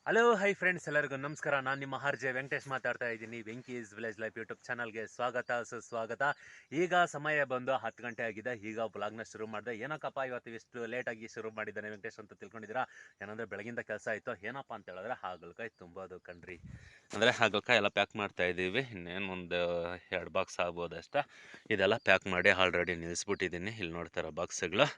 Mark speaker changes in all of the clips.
Speaker 1: Hello hi friends, ಎಲ್ಲರಿಗೂ ನಮಸ್ಕಾರ. ನಾನು ನಿಮ್ಮ ಆರ್.ಜೆ ವೆಂಕಟೇಶ್ ಮಾತಾಡ್ತಾ ಇದ್ದೀನಿ. ವೆಂಕೀಸ್ ವಿಲೇಜ್ ಲೈಫ್ ಯೂಟ್ಯೂಬ್ ಚಾನಲ್ಗೆ ಸ್ವಾಗತ ಸುಸ್ವಾಗತ. ಈಗ ಸಮಯ ಬಂದು 10 ಗಂಟೆ ಆಗಿದೆ. ಈಗ ಬ್ಲಾಗ್ನ ಶುರು ಮಾಡಿದೆ. ಏನಕ್ಕಪ್ಪ ಇವತ್ತು ಇಷ್ಟು ಲೇಟಾಗಿ ಶುರು ಮಾಡಿದ್ದಾನೆ ವೆಂಕಟೇಶ್ ಅಂತ ತಿಳ್ಕೊಂಡಿದ್ದೀರಾ? ಏನಂದರೆ ಬೆಳಗಿಂದ ಕೆಲಸ ಆಯಿತು. ಏನಪ್ಪ ಅಂತ ಹೇಳಿದ್ರೆ ಹಾಗಲಕಾಯಿ ತುಂಬೋದು ಕಣ್ರಿ. ಅಂದರೆ ಹಾಗಲಕಾಯಿ ಎಲ್ಲ ಪ್ಯಾಕ್ ಮಾಡ್ತಾ ಇದ್ದೀವಿ. ಇನ್ನೇನು ಒಂದು 2 ಬಾಕ್ಸ್ ಆಗ್ಬೋದು ಅಷ್ಟೇ. ಇದೆಲ್ಲ ಪ್ಯಾಕ್ ಮಾಡಿ ಆಲ್ರೆಡಿ ನಿಲ್ಲಿಸ್ಬಿಟ್ಟಿದ್ದೀನಿ. ಇಲ್ಲಿ ನೋಡ್ತಾರ ಬಾಕ್ಸ್ಗಳು.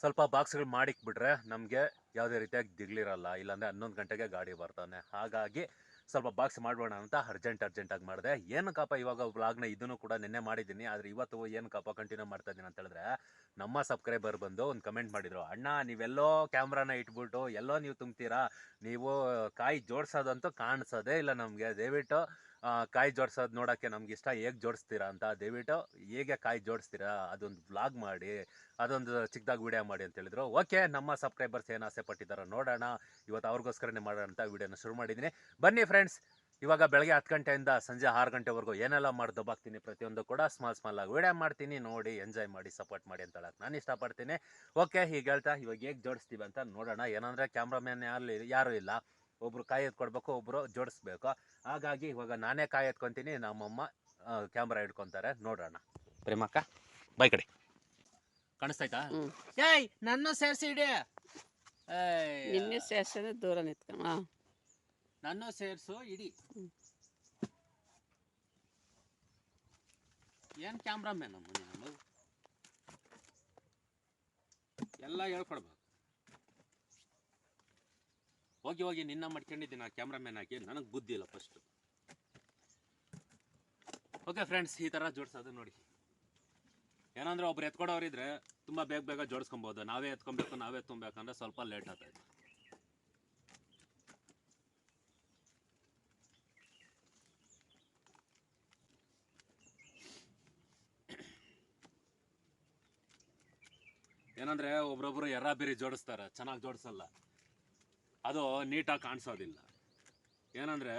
Speaker 1: ಸ್ವಲ್ಪ ಬಾಕ್ಸ್ಗಳು ಮಾಡಿಕ್ಬಿಟ್ರೆ ನಮಗೆ ಯಾವುದೇ ರೀತಿಯಾಗಿ ದಿಗ್ಲಿರಲ್ಲ. ಇಲ್ಲಾಂದರೆ 11 ಗಂಟೆಗೆ ಗಾಡಿ ಬರ್ತಾನೆ. ಹಾಗಾಗಿ ಸ್ವಲ್ಪ ಬಾಕ್ಸ್ ಮಾಡೋಣ ಅಂತ ಅರ್ಜೆಂಟಾಗಿ ಮಾಡಿದೆ. ಏನಕ್ಕಪ್ಪ ಇವಾಗ ವ್ಲಾಗ್ನ ಇದನ್ನು ಕೂಡ ನಿನ್ನೆ ಮಾಡಿದ್ದೀನಿ, ಆದರೆ ಇವತ್ತು ಏನಕ್ಕಪ್ಪ ಕಂಟಿನ್ಯೂ ಮಾಡ್ತಾ ಇದ್ದೀನಿ ಅಂತ ಹೇಳಿದ್ರೆ, ನಮ್ಮ ಸಬ್ಸ್ಕ್ರೈಬರ್ ಬಂದು ಒಂದು ಕಮೆಂಟ್ ಮಾಡಿದರು. ಅಣ್ಣ, ನೀವೆಲ್ಲೋ ಕ್ಯಾಮ್ರಾನ ಇಟ್ಬಿಟ್ಟು ಎಲ್ಲೋ ನೀವು ತುಂಬ್ತೀರಾ, ನೀವು ಕಾಯಿ ಜೋಡಿಸೋದಂತೂ ಕಾಣಿಸೋದೇ ಇಲ್ಲ ನಮಗೆ. ದಯವಿಟ್ಟು ಕಾಯಿ ಜೋಡಿಸೋದು ನೋಡೋಕ್ಕೆ ನಮ್ಗೆ ಇಷ್ಟ. ಹೇಗೆ ಜೋಡಿಸ್ತೀರಾ ಅಂತ ದಯವಿಟ್ಟು ಹೇಗೆ ಕಾಯಿ ಜೋಡಿಸ್ತೀರಾ ಅದೊಂದು ವ್ಲಾಗ್ ಮಾಡಿ, ಅದೊಂದು ಚಿಕ್ಕದಾಗಿ ವಿಡಿಯೋ ಮಾಡಿ ಅಂತ ಹೇಳಿದ್ರು. ಓಕೆ, ನಮ್ಮ ಸಬ್ಸ್ಕ್ರೈಬರ್ಸ್ ಏನು ಆಸೆ ಪಟ್ಟಿದ್ದಾರೋ ನೋಡೋಣ, ಇವತ್ತು ಅವ್ರಿಗೋಸ್ಕರನೇ ಮಾಡೋಣ ಅಂತ ವಿಡಿಯೋನ ಶುರು ಮಾಡಿದ್ದೀನಿ. ಬನ್ನಿ ಫ್ರೆಂಡ್ಸ್, ಇವಾಗ ಬೆಳಗ್ಗೆ 10 ಗಂಟೆಯಿಂದ ಸಂಜೆ 6 ಗಂಟೆವರೆಗೂ ಏನೆಲ್ಲ ಮಾಡಿ ದಬ್ಬಾಕ್ತೀನಿ ಪ್ರತಿಯೊಂದು ಕೂಡ ಸ್ಮಾಲ್ ಆಗಿ ವಿಡಿಯೋ ಮಾಡ್ತೀನಿ. ನೋಡಿ, ಎಂಜಾಯ್ ಮಾಡಿ, ಸಪೋರ್ಟ್ ಮಾಡಿ ಅಂತ ಹೇಳಕ್ಕೆ ನಾನು ಇಷ್ಟಪಡ್ತೀನಿ. ಓಕೆ, ಹೀಗೆ ಹೇಳ್ತಾ ಇವಾಗ ಹೇಗೆ ಜೋಡಿಸ್ತೀವಿ ಅಂತ ನೋಡೋಣ. ಏನಂದರೆ ಕ್ಯಾಮ್ರಾಮ್ಯಾನ್ ಯಾರೂ ಇಲ್ಲ, ಒಬ್ರು ಕಾಯಿ ಎತ್ಕೊಡ್ಬೇಕು, ಒಬ್ರು ಜೋಡಿಸ್ಬೇಕು. ಹಾಗಾಗಿ ಇವಾಗ ನಾನೇ ಕಾಯಿ ಎತ್ಕೊತೀನಿ, ನಮ್ಮಮ್ಮ ಕ್ಯಾಮ್ರಾ ಹಿಡ್ಕೊತಾರೆ. ನೋಡೋಣ. ಪ್ರೇಮಕ್ಕ ಬಾಯ್ ಕಡೆ ಕಾಣಿಸ್ತಾಯ್ತಾ? ಏಯ್, ನನ್ನ ಸೇರಿಸಿ ಇಡಿ.
Speaker 2: ನಿನ್ನೆ ಸೇರ್ಸೋದು ದೂರ ನಿಂತ್ಕೊಂಡು
Speaker 1: ನನ್ನ ಸೇರಿಸು ಇಡಿ. ಏನು ಕ್ಯಾಮ್ರಾಮ್ಯಾನ್ ನಮ್ಮ ನಾನು ಎಲ್ಲ ಹೇಳ್ಕೊಡ್ಬೇಕು. ಹೋಗಿ ನಿನ್ನ ಮಾಡ್ಕೊಂಡಿದ್ದೀನಿ ಆ ಕ್ಯಾಮ್ರಾಮ್ಯಾನ್ ಆಗಿ. ನನಗೆ ಬುದ್ಧಿ ಇಲ್ಲ ಫಸ್ಟು. ಓಕೆ ಫ್ರೆಂಡ್ಸ್, ಈ ಥರ ಜೋಡಿಸೋದು ನೋಡಿ. ಏನಂದ್ರೆ ಒಬ್ರು ಎತ್ಕೊಡೋರಿದ್ರೆ ತುಂಬ ಬೇಗ ಜೋಡಿಸ್ಕೊಬೋದು. ನಾವೇ ಎತ್ಕೊಬೇಕು, ನಾವೇ ತುಂಬಬೇಕಂದ್ರೆ ಸ್ವಲ್ಪ ಲೇಟ್ ಆಗ್ತೈತೆ. ಏನಂದ್ರೆ ಒಬ್ರೊಬ್ರು ಎರ್ರಾಬಿರಿ ಜೋಡಿಸ್ತಾರೆ, ಚೆನ್ನಾಗಿ ಜೋಡಿಸಲ್ಲ, ಅದು ನೀಟಾಗಿ ಕಾಣಿಸೋದಿಲ್ಲ. ಏನಂದ್ರೆ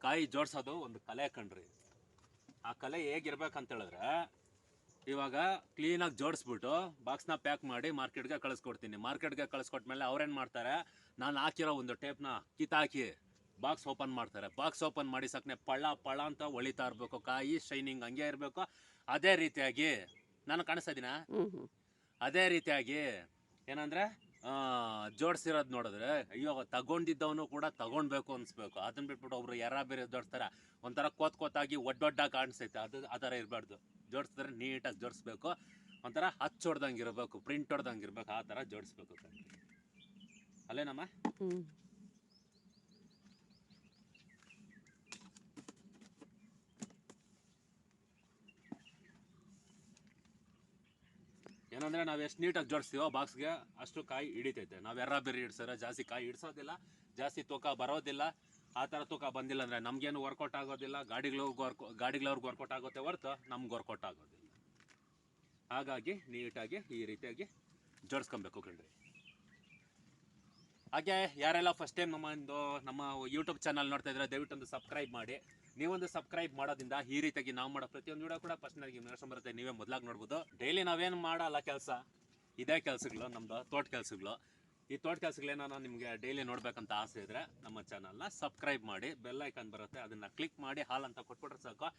Speaker 1: ಕಾಯಿ ಜೋಡಿಸೋದು ಒಂದು ಕಲೆ ಕಣ್ರಿ. ಆ ಕಲೆ ಹೇಗಿರ್ಬೇಕಂತ ಹೇಳಿದ್ರೆ, ಇವಾಗ ಕ್ಲೀನಾಗಿ ಜೋಡಿಸ್ಬಿಟ್ಟು ಬಾಕ್ಸ್ನ ಪ್ಯಾಕ್ ಮಾಡಿ ಮಾರ್ಕೆಟ್ಗೆ ಕಳಿಸ್ಕೊಡ್ತೀನಿ. ಮಾರ್ಕೆಟ್ಗೆ ಕಳಿಸ್ಕೊಟ್ಮೇಲೆ ಅವ್ರೇನು ಮಾಡ್ತಾರೆ, ನಾನು ಹಾಕಿರೋ ಒಂದು ಟೇಪ್ನ ಕಿತ್ತಾಕಿ ಬಾಕ್ಸ್ ಓಪನ್ ಮಾಡ್ತಾರೆ. ಬಾಕ್ಸ್ ಓಪನ್ ಮಾಡಿ ಸಕ್ಕನೆ ಪಳ ಅಂತ ಹೊಳಿತಾ ಇರಬೇಕು, ಕಾಯಿ ಶೈನಿಂಗ್ ಹಂಗೆ ಇರಬೇಕು. ಅದೇ ರೀತಿಯಾಗಿ ನಾನು ಕಾಣಿಸ್ತಾ ಇದ್ದೀನ, ಅದೇ ರೀತಿಯಾಗಿ ಏನಂದರೆ ಜೋಡಿಸಿರೋದು ನೋಡಿದ್ರೆ ಅಯ್ಯೋ ತಗೊಂಡಿದ್ದವನು ಕೂಡ ತಗೊಳ್ಬೇಕು ಅನಿಸ್ಬೇಕು. ಅದನ್ನ ಬಿಟ್ಬಿಟ್ಟು ಒಬ್ರು ಬೇರೆ ಜೋಡಿಸ್ತಾರೆ, ಒಂಥರ ಕೋತಾಗಿ ಒಡ್ಡೊಡ್ಡಾಗಿ ಕಾಣಿಸ್ತೈತೆ. ಆ ಥರ ಇರಬಾರ್ದು. ಜೋಡಿಸಿದ್ರೆ ನೀಟಾಗಿ ಜೋಡಿಸ್ಬೇಕು, ಒಂಥರ ಹಚ್ಚ ಹೊಡ್ದಂಗೆ ಇರಬೇಕು, ಪ್ರಿಂಟ್ ಹೊಡ್ದಂಗೆ ಇರಬೇಕು, ಆ ಥರ ಜೋಡಿಸ್ಬೇಕು ಕಣ್ರಿ. ಅಲ್ಲೇನಮ್ಮ? ಏನಂದರೆ ನಾವು ಎಷ್ಟು ನೀಟಾಗಿ ಜೋಡಿಸ್ತೀವೋ ಬಾಕ್ಸ್ಗೆ ಅಷ್ಟು ಕಾಯಿ ಹಿಡಿತೈತೆ. ನಾವು ಬೇರೆ ಹಿಡ್ಸಿದ್ರೆ ಜಾಸ್ತಿ ಕಾಯಿ ಹಿಡ್ಸೋದಿಲ್ಲ, ಜಾಸ್ತಿ ತೂಕ ಬರೋದಿಲ್ಲ. ಆ ಥರ ತೂಕ ಬಂದಿಲ್ಲ ಅಂದರೆ ನಮಗೇನು ವರ್ಕೌಟ್ ಆಗೋದಿಲ್ಲ, ಗಾಡಿಗಳವ್ರಿಗೆ ವರ್ಕೌಟ್ ಆಗುತ್ತೆ ಹೊರತು ನಮ್ಗೆ ವರ್ಕೌಟ್ ಆಗೋದಿಲ್ಲ. ಹಾಗಾಗಿ ನೀಟಾಗಿ ಈ ರೀತಿಯಾಗಿ ಜೋಡಿಸ್ಕೊಬೇಕು ಕಣ್ರಿ. ಹಾಗೆ ಯಾರೆಲ್ಲ ಫಸ್ಟ್ ಟೈಮ್ ನಮ್ಮ ಯೂಟ್ಯೂಬ್ ಚಾನಲ್ ನೋಡ್ತಾ ಇದ್ರೆ ದಯವಿಟ್ಟು ಒಂದು ಸಬ್ಸ್ಕ್ರೈಬ್ ಮಾಡಿ. ನೀವೊಂದು ಸಬ್ಸ್ಕ್ರೈಬ್ ಮಾಡೋದ್ರಿಂದ ಈ ರೀತಿಯಾಗಿ ನಾವು ಮಾಡೋ ಪ್ರತಿಯೊಂದು ವಿಡಿಯೋ ಕೂಡ ಫಸ್ಟ್ ನನಗೆ ನೋಡ್ಕೊಂಡು ಬರುತ್ತೆ, ನೀವೇ ಮೊದಲಾಗಿ ನೋಡ್ಬೋದು. ಡೈಲಿ ನಾವೇನು ಮಾಡಲ್ಲ ಕೆಲಸ, ಇದೇ ಕೆಲಸಗಳು ನಮ್ಮದು ತೋಟ ಕೆಲಸಗಳು. ಈ ತೋಟ ಕೆಲಸಗಳೇನೋ ನಿಮಗೆ ಡೈಲಿ ನೋಡ್ಬೇಕಂತ ಆಸೆ ಇದ್ದರೆ ನಮ್ಮ ಚಾನಲ್ನ ಸಬ್ಸ್ಕ್ರೈಬ್ ಮಾಡಿ, ಬೆಲ್ ಐಕಾನ್ ಬರುತ್ತೆ, ಅದನ್ನು ಕ್ಲಿಕ್ ಮಾಡಿ ಹಾಲ್ ಅಂತ ಕೊಟ್ಬಿಟ್ರೆ ಸಾಕು.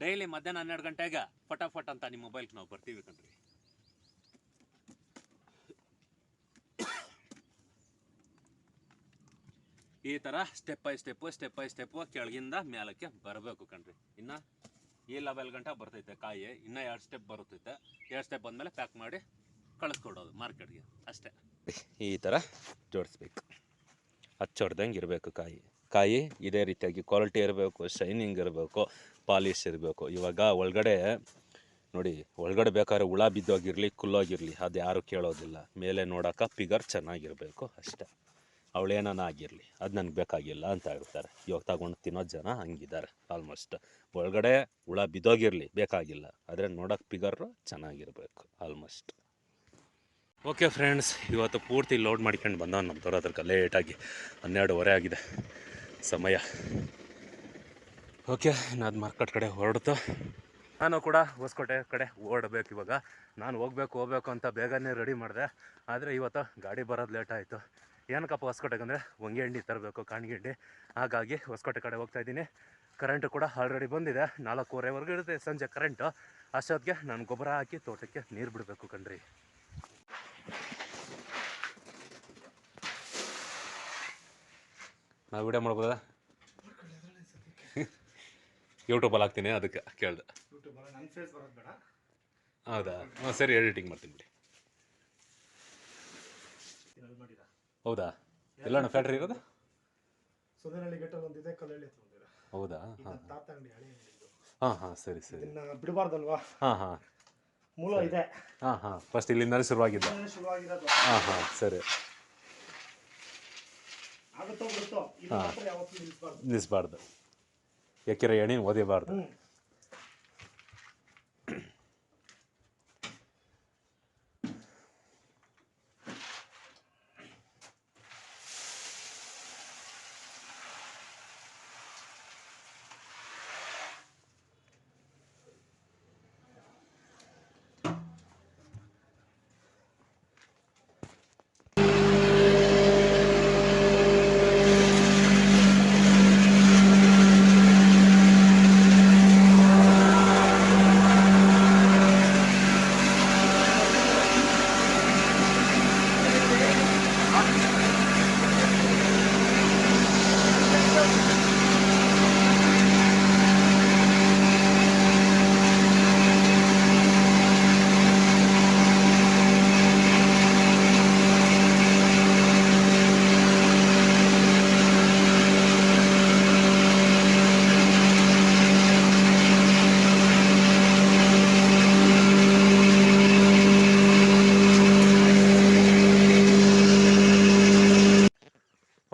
Speaker 1: ಡೈಲಿ ಮಧ್ಯಾಹ್ನ 12 ಗಂಟೆಗೆ ಫಟಾಫಟ್ ಅಂತ ನಿಮ್ಮ ಮೊಬೈಲ್ಗೆ ನಾವು ಬರ್ತೀವಿ ಕಣ್ರಿ. ಈ ಥರ ಸ್ಟೆಪ್ ಬೈ ಸ್ಟೆಪ್ಪು ಕೆಳಗಿಂದ ಮೇಲಕ್ಕೆ ಬರಬೇಕು ಕಣ್ರಿ. ಇನ್ನು ಈ ಲೆವೆಲ್ ಗಂಟ ಬರ್ತೈತೆ ಕಾಯಿ, ಇನ್ನೂ 2 ಸ್ಟೆಪ್ ಬರುತ್ತೈತೆ. 2 ಸ್ಟೆಪ್ ಬಂದಮೇಲೆ ಪ್ಯಾಕ್ ಮಾಡಿ ಕಳಿಸ್ಕೊಡೋದು ಮಾರ್ಕೆಟ್ಗೆ, ಅಷ್ಟೇ. ಈ ಥರ ಜೋಡಿಸ್ಬೇಕು, ಹಚ್ಚೊಡ್ದಂಗೆ ಇರಬೇಕು ಕಾಯಿ ಇದೇ ರೀತಿಯಾಗಿ ಕ್ವಾಲಿಟಿ ಇರಬೇಕು, ಶೈನಿಂಗ್ ಇರಬೇಕು, ಪಾಲಿಶ್ ಇರಬೇಕು. ಇವಾಗ ಒಳಗಡೆ ನೋಡಿ, ಒಳಗಡೆ ಬೇಕಾದ್ರೆ ಹುಳ ಬಿದ್ದೋಗಿರಲಿ, ಕುಲ್ಲೋಗಿರಲಿ, ಅದು ಯಾರು ಕೇಳೋದಿಲ್ಲ. ಮೇಲೆ ನೋಡೋಕೆ ಫಿಗರ್ ಚೆನ್ನಾಗಿರಬೇಕು ಅಷ್ಟೇ. ಅವಳೇನಾನ ಆಗಿರಲಿ, ಅದು ನನಗೆ ಬೇಕಾಗಿಲ್ಲ ಅಂತ ಹೇಳ್ತಾರೆ. ಇವಾಗ ತಗೊಂಡು ತಿನ್ನೋ ಜನ ಹಂಗಿದ್ದಾರೆ ಆಲ್ಮೋಸ್ಟ್. ಒಳಗಡೆ ಹುಳ ಬಿದ್ದೋಗಿರಲಿ ಬೇಕಾಗಿಲ್ಲ, ಆದರೆ ನೋಡೋಕೆ ಫಿಗರು ಚೆನ್ನಾಗಿರಬೇಕು ಆಲ್ಮೋಸ್ಟ್. ಓಕೆ ಫ್ರೆಂಡ್ಸ್, ಇವತ್ತು ಪೂರ್ತಿ ಲೋಡ್ ಮಾಡ್ಕೊಂಡು ಬಂದ ನಮ್ಮ ಬರೋದ್ರಕ್ಕೆ ಲೇಟಾಗಿ 12:30 ಆಗಿದೆ ಸಮಯ. ಓಕೆ, ನಾನು ಮಾರ್ಕೆಟ್ ಕಡೆ ಹೊರಡ್ತು. ನಾನು ಕೂಡ ಹೊಸಕೋಟೆ ಕಡೆ ಓಡಬೇಕು. ಇವಾಗ ನಾನು ಹೋಗ್ಬೇಕು ಅಂತ ಬೇಗನೆ ರೆಡಿ ಮಾಡಿದೆ, ಆದರೆ ಇವತ್ತು ಗಾಡಿ ಬರೋದು ಲೇಟ್ ಆಯಿತು. ಏನಕ್ಕಪ್ಪ ಹೊಸಕೋಟೆಗೆ ಅಂದರೆ ಹೊಂಗೆ ಹಿಂಡಿ ತರಬೇಕು ಕಾಣಿಗೆ ಹಿಂಡಿ. ಹಾಗಾಗಿ ಹೊಸಕೋಟೆ ಕಡೆ ಹೋಗ್ತಾ ಇದ್ದೀನಿ. ಕರೆಂಟು ಕೂಡ ಆಲ್ರೆಡಿ ಬಂದಿದೆ, 4:15ವರೆಗೂ ಇರುತ್ತೆ ಸಂಜೆ ಕರೆಂಟು. ಅಷ್ಟೊತ್ತಿಗೆ ನಾನು ಗೊಬ್ಬರ ಹಾಕಿ ತೋಟಕ್ಕೆ ನೀರು ಬಿಡಬೇಕು ಕಣ್ರಿ. ನಾವು ವಿಡಿಯೋ ಮಾಡ್ಬೋದಾ? ಯೂಟ್ಯೂಬಲ್ಲಿ ಹಾಕ್ತೀನಿ, ಅದಕ್ಕೆ ಕೇಳ್ದೆ. ಹೌದಾ? ಹಾಂ ಸರಿ, ಎಡಿಟಿಂಗ್ ಮಾಡ್ತೀನಿ ಬಿಡಿ. ಹೌದಾ? ಎಲ್ಲಣ್ಣ ಫ್ಯಾಕ್ಟ್ರಿ ಇರೋದು? ಹೌದಾ? ಹಾಂ ಸರಿ ಸರಿ.
Speaker 3: ಬಿಡಬಾರ್ದಲ್ವಾ?
Speaker 1: ಹಾಂ
Speaker 3: ಮೂಲ ಇದೆ.
Speaker 1: ಹಾಂ ಫಸ್ಟ್ ಇಲ್ಲಿಂದಲೇ ಶುರುವಾಗಿದ್ದ. ಹಾಂ ಸರಿ.
Speaker 3: ಆಗುತ್ತೋ ಬಿಡುತ್ತೋ, ಇಲ್ಲಿ ಮಾತ್ರ ಯಾವತ್ತೂ ನಿಲ್ಲಿಸಬಾರ್ದು.
Speaker 1: ನಿಲ್ಲಿಸಬಾರ್ದು, ಎಕ್ಕೆರೆ ಎಣ್ಣೆ ಓದಿಬಾರ್ದು.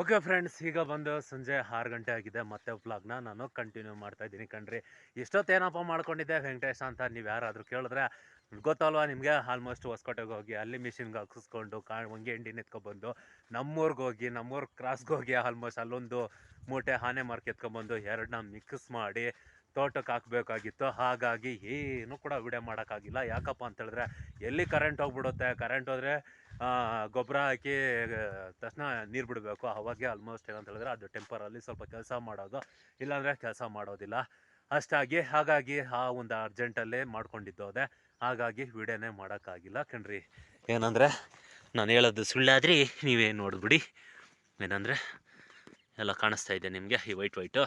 Speaker 1: ಓಕೆ ಫ್ರೆಂಡ್ಸ್, ಈಗ ಬಂದು ಸಂಜೆ 6 ಗಂಟೆ ಆಗಿದೆ. ಮತ್ತೆ ವ್ಲಾಗ್ನ ನಾನು ಕಂಟಿನ್ಯೂ ಮಾಡ್ತಾ ಇದ್ದೀನಿ ಕಣ್ರಿ. ಇಷ್ಟೊತ್ತೇನಪ್ಪ ಮಾಡ್ಕೊಂಡಿದ್ದೆ ವೆಂಕಟೇಶ ಅಂತ ನೀವು ಯಾರಾದರೂ ಕೇಳಿದ್ರೆ ಗೊತ್ತಲ್ವಾ ನಿಮಗೆ. ಆಲ್ಮೋಸ್ಟ್ ಹೊಸಕೋಟೆಗೆ ಹೋಗಿ ಅಲ್ಲಿ ಮಿಷಿನ್ಗೆ ಹಾಕಿಸ್ಕೊಂಡು ಹೊಂಗೆ ಹಿಂಡಿ ಎತ್ಕೊಬಂದು ನಮ್ಮೂರ್ಗೆ ಹೋಗಿ ನಮ್ಮೂರು ಕ್ರಾಸ್ಗೆ ಹೋಗಿ ಆಲ್ಮೋಸ್ಟ್ ಅಲ್ಲೊಂದು ಮೂಟೆ ಆನೆ ಮಾರ್ಕ್ ಎತ್ಕೊಬಂದು ಎರಡನ್ನ ಮಿಕ್ಸ್ ಮಾಡಿ ತೋಟಕ್ಕೆ ಹಾಕಬೇಕಾಗಿತ್ತು. ಹಾಗಾಗಿ ಏನು ಕೂಡ ವಿಡಿಯೋ ಮಾಡೋಕ್ಕಾಗಿಲ್ಲ. ಯಾಕಪ್ಪ ಅಂತ ಹೇಳಿದ್ರೆ ಎಲ್ಲಿ ಕರೆಂಟ್ ಹೋಗ್ಬಿಡುತ್ತೆ. ಕರೆಂಟ್ ಹೋದರೆ ಗೊಬ್ಬರ ಹಾಕಿ ತಕ್ಷಣ ನೀರು ಬಿಡಬೇಕು. ಅವಾಗೆ ಆಲ್ಮೋಸ್ಟ್ ಏನಂತ ಹೇಳಿದ್ರೆ ಅದು ಟೆಂಪರಲ್ಲಿ ಸ್ವಲ್ಪ ಕೆಲಸ ಮಾಡೋದು, ಇಲ್ಲಾಂದರೆ ಕೆಲಸ ಮಾಡೋದಿಲ್ಲ ಅಷ್ಟಾಗಿ. ಹಾಗಾಗಿ ಆ ಒಂದು ಅರ್ಜೆಂಟಲ್ಲೇ ಮಾಡ್ಕೊಂಡಿದ್ದೋದೆ. ಹಾಗಾಗಿ ವಿಡಿಯೋನೇ ಮಾಡೋಕ್ಕಾಗಿಲ್ಲ ಕಣ್ರಿ. ಏನಂದರೆ ನಾನು ಹೇಳೋದು ಸುಳ್ಳಾದ್ರಿ ನೀವೇ ನೋಡಿಬಿಡಿ. ಏನಂದರೆ ಎಲ್ಲ ಕಾಣಿಸ್ತಾ ಇದೆ ನಿಮಗೆ ಈ ವೈಟು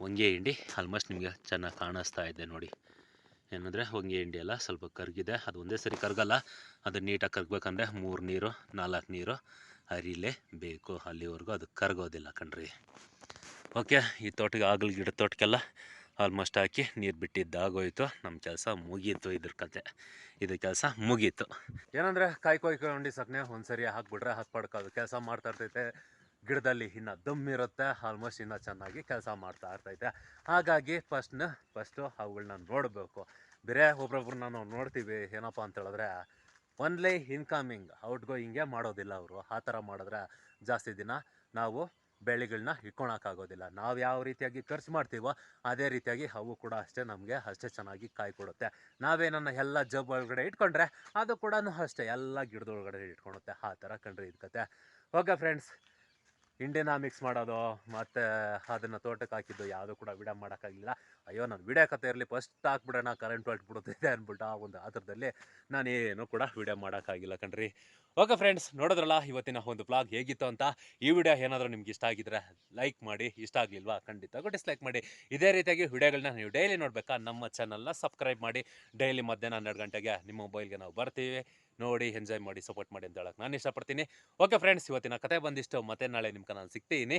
Speaker 1: ಹೊಂಗೆ ಹಿಂಡಿ ಆಲ್ಮೋಸ್ಟ್ ನಿಮಗೆ ಚೆನ್ನಾಗಿ ಕಾಣಿಸ್ತಾ ಇದೆ ನೋಡಿ. ಏನಂದರೆ ಹೊಂಗೆ ಹಿಂಡಿ ಎಲ್ಲ ಸ್ವಲ್ಪ ಕರಗಿದೆ. ಅದು ಒಂದೇ ಸರಿ ಕರಗಲ್ಲ, ಅದು ನೀಟಾಗಿ ಕರಗಬೇಕಂದ್ರೆ 3 ನೀರು 4 ನೀರು ಹರಿಲೇಬೇಕು. ಅಲ್ಲಿವರೆಗೂ ಅದು ಕರಗೋದಿಲ್ಲ ಕಣ್ರಿ. ಓಕೆ, ಈ ತೋಟಕ್ಕೆ ಆಗಲ್ ಗಿಡ ತೋಟಕ್ಕೆಲ್ಲ ಆಲ್ಮೋಸ್ಟ್ ಹಾಕಿ ನೀರು ಬಿಟ್ಟಿದ್ದಾಗೋಯ್ತು. ನಮ್ಮ ಕೆಲಸ ಮುಗೀತು. ಇದ್ರ ಕತೆ ಇದು ಕೆಲಸ ಮುಗೀತು. ಏನಂದರೆ ಕಾಯಿ ಕೊಯ್ಕೊಂಡು ಸಕ್ಕನೆ ಒಂದು ಸರಿ ಹಾಕ್ಬಿಟ್ರೆ ಹಾಕ್ಪಡ್ಕೋದು ಕೆಲಸ ಮಾಡ್ತಾ ಇರ್ತೈತೆ. ಗಿಡದಲ್ಲಿ ಇನ್ನು ದಮ್ಮಿರುತ್ತೆ, ಆಲ್ಮೋಸ್ಟ್ ಇನ್ನೂ ಚೆನ್ನಾಗಿ ಕೆಲಸ ಮಾಡ್ತಾ ಇರ್ತೈತೆ. ಹಾಗಾಗಿ ಫಸ್ಟು ಅವುಗಳನ್ನ ನೋಡಬೇಕು. ಬೇರೆ ಒಬ್ರೊಬ್ರನ್ನ ನಾವು ನೋಡ್ತೀವಿ, ಏನಪ್ಪ ಅಂತ ಹೇಳಿದ್ರೆ ಒನ್ಲಿ ಇನ್ಕಮಿಂಗ್ ಔಟ್ ಗೋಯಿಂಗೇ ಮಾಡೋದಿಲ್ಲ ಅವರು. ಆ ಥರ ಮಾಡಿದ್ರೆ ಜಾಸ್ತಿ ದಿನ ನಾವು ಬೆಳೆಗಳನ್ನ ಇಟ್ಕೊಳಕ್ಕಾಗೋದಿಲ್ಲ. ನಾವು ಯಾವ ರೀತಿಯಾಗಿ ಖರ್ಚು ಮಾಡ್ತೀವೋ ಅದೇ ರೀತಿಯಾಗಿ ಅವು ಕೂಡ ನಮಗೆ ಅಷ್ಟೇ ಚೆನ್ನಾಗಿ ಕಾಯಿ ಕೊಡುತ್ತೆ. ನಾವೇನನ್ನ ಎಲ್ಲ ಜಬ್ ಒಳಗಡೆ ಇಟ್ಕೊಂಡ್ರೆ ಅದು ಕೂಡ ಅಷ್ಟೇ ಎಲ್ಲ ಗಿಡದೊಳಗಡೆ ಇಟ್ಕೊಳುತ್ತೆ. ಆ ಥರ ಕಂಡ್ರೆ ಇದು ಕತೆ. ಓಕೆ ಫ್ರೆಂಡ್ಸ್, ಹಿಂಡಿನ ಮಿಕ್ಸ್ ಮಾಡೋದು ಮತ್ತು ಅದನ್ನು ತೋಟಕ್ಕೆ ಹಾಕಿದ್ದು ಯಾವುದು ಕೂಡ ವಿಡಿಯೋ ಮಾಡೋಕ್ಕಾಗಿಲ್ಲ. ಅಯ್ಯೋ, ನಾನು ವಿಡಿಯೋ ಕತೆ ಇರಲಿ ಫಸ್ಟ್ ಹಾಕ್ಬಿಡೋಣ, ಕರೆಂಟ್ ಹೊರಟ್ಬಿಡುತ್ತೆ ಅಂದ್ಬಿಟ್ಟು ಆ ಒಂದು ಆತರದಲ್ಲಿ ನಾನೇನು ಕೂಡ ವಿಡಿಯೋ ಮಾಡೋಕ್ಕಾಗಿಲ್ಲ ಕಣ್ರಿ. ಓಕೆ ಫ್ರೆಂಡ್ಸ್, ನೋಡಿದ್ರಲ್ಲ ಇವತ್ತಿನ ಒಂದು ವ್ಲಾಗ್ ಹೇಗಿತ್ತು ಅಂತ. ಈ ವಿಡಿಯೋ ಏನಾದರೂ ನಿಮ್ಗೆ ಇಷ್ಟ ಆಗಿದ್ರೆ ಲೈಕ್ ಮಾಡಿ, ಇಷ್ಟ ಆಗಲಿಲ್ವಾ ಖಂಡಿತ ಡಿಸ್ಲೈಕ್ ಮಾಡಿ. ಇದೇ ರೀತಿಯಾಗಿ ವಿಡಿಯೋಗಳನ್ನ ನೀವು ಡೈಲಿ ನೋಡಬೇಕಾ ನಮ್ಮ ಚಾನಲ್ನ ಸಬ್ಸ್ಕ್ರೈಬ್ ಮಾಡಿ. ಡೈಲಿ ಮಧ್ಯಾಹ್ನ 12 ಗಂಟೆಗೆ ನಿಮ್ಮ ಮೊಬೈಲ್ಗೆ ನಾವು ಬರ್ತೀವಿ. ನೋಡಿ, ಎಂಜಾಯ್ ಮಾಡಿ, ಸಪೋರ್ಟ್ ಮಾಡಿ ಅಂತ ಹೇಳಕ್ಕೆ ನಾನು ಇಷ್ಟಪಡ್ತೀನಿ. ಓಕೆ ಫ್ರೆಂಡ್ಸ್, ಇವತ್ತಿನ ಕತೆ ಬಂದಿಷ್ಟು. ಮತ್ತೆ ನಾಳೆ ನಿಮ್ಗೆ ನಾನು ಸಿಗ್ತೀನಿ.